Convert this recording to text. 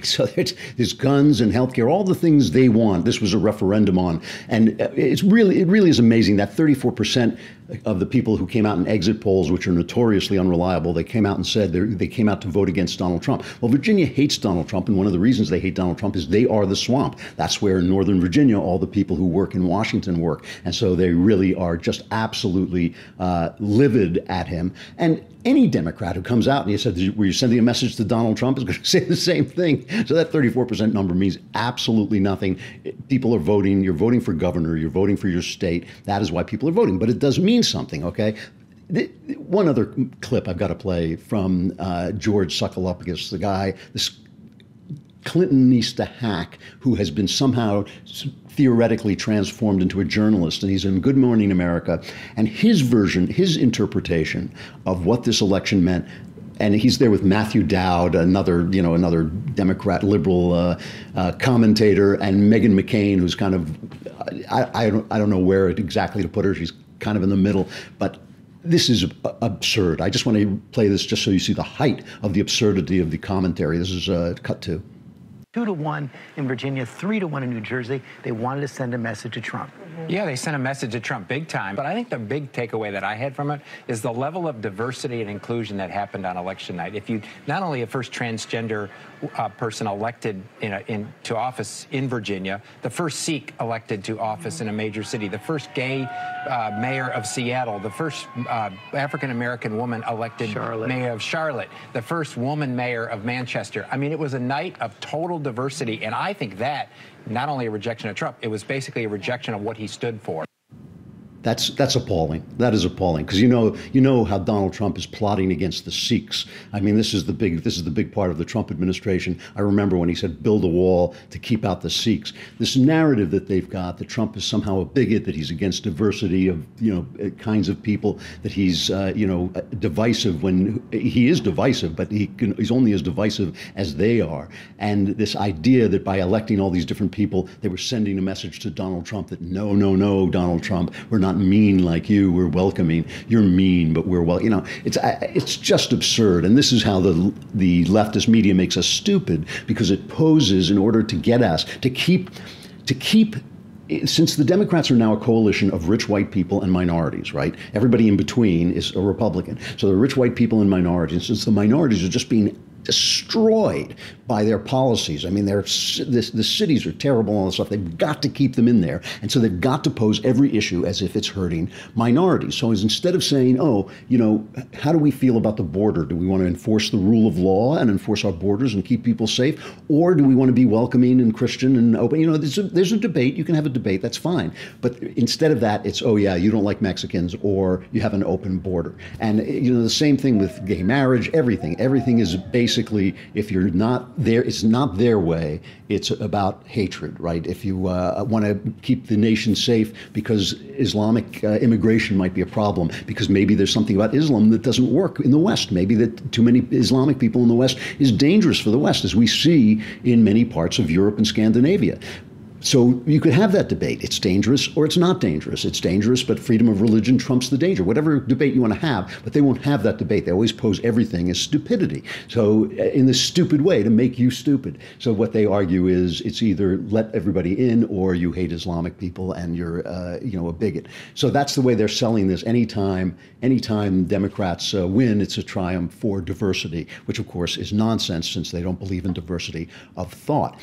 So there's guns and healthcare, all the things they want. This was a referendum on, and it really is amazing that 34% of the people who came out in exit polls, which are notoriously unreliable, they came out and said they came out to vote against Donald Trump. Well, Virginia hates Donald Trump, and one of the reasons they hate Donald Trump is they are the swamp. That's where in Northern Virginia all the people who work in Washington work, and so they really are just absolutely livid at him. And any Democrat who comes out and you said, were you sending a message to Donald Trump, is going to say the same thing. So that 34% number means absolutely nothing. People are voting. You're voting for governor. You're voting for your state. That is why people are voting. But it does mean something, okay? One other clip I've got to play from George Sokolopoulos, the guy, this Clintonista hack who has been somehow theoretically transformed into a journalist, and he's in Good Morning America, and his version, his interpretation of what this election meant, and he's there with Matthew Dowd, another Democrat liberal commentator, and Meghan McCain, who's kind of, I don't know where exactly to put her. She's kind of in the middle, but this is absurd. I just want to play this just so you see the height of the absurdity of the commentary. This is cut 2. 2-1 in Virginia, 3-1 in New Jersey. They wanted to send a message to Trump. Yeah, they sent a message to Trump big time. But I think the big takeaway that I had from it is the level of diversity and inclusion that happened on election night. If you not only a first transgender person elected to office in Virginia, the first Sikh elected to office in a major city, the first gay mayor of Seattle, the first African-American woman elected mayor of Charlotte, the first woman mayor of Manchester. I mean, it was a night of total diversity, and I think that not only a rejection of Trump, it was basically a rejection of what he stood for. That's appalling. That is appalling, because you know how Donald Trump is plotting against the Sikhs. I mean, this is the big part of the Trump administration. I remember when he said build a wall to keep out the Sikhs. This narrative that they've got that Trump is somehow a bigot, that he's against diversity of kinds of people, that he's divisive when he is divisive, but he's only as divisive as they are. And this idea that by electing all these different people, they were sending a message to Donald Trump that no, Donald Trump, we're not mean like you, we're welcoming. You're mean, but we're it's just absurd. And this is how the leftist media makes us stupid, because it poses in order to get us to keep since the Democrats are now a coalition of rich white people and minorities, right? Everybody in between is a Republican. So the rich white people and minorities, and since the minorities are just being destroyed by their policies. I mean, the cities are terrible and all this stuff. They've got to keep them in there. And so they've got to pose every issue as if it's hurting minorities. So instead of saying, how do we feel about the border? Do we want to enforce the rule of law and enforce our borders and keep people safe? Or do we want to be welcoming and Christian and open? There's a debate. You can have a debate. That's fine. But instead of that, it's, you don't like Mexicans, or you have an open border. And, the same thing with gay marriage, everything. Everything is basically, if you're not there, it's not their way. It's about hatred, right? If you want to keep the nation safe because Islamic immigration might be a problem, because maybe there's something about Islam that doesn't work in the West. Maybe that too many Islamic people in the West is dangerous for the West, as we see in many parts of Europe and Scandinavia. So you could have that debate. It's dangerous or it's not dangerous. It's dangerous, but freedom of religion trumps the danger. Whatever debate you want to have, but they won't have that debate. They always pose everything as stupidity. So in this stupid way to make you stupid. So what they argue is it's either let everybody in or you hate Islamic people and you're a bigot. So that's the way they're selling this. Anytime Democrats win, it's a triumph for diversity, which of course is nonsense, since they don't believe in diversity of thought.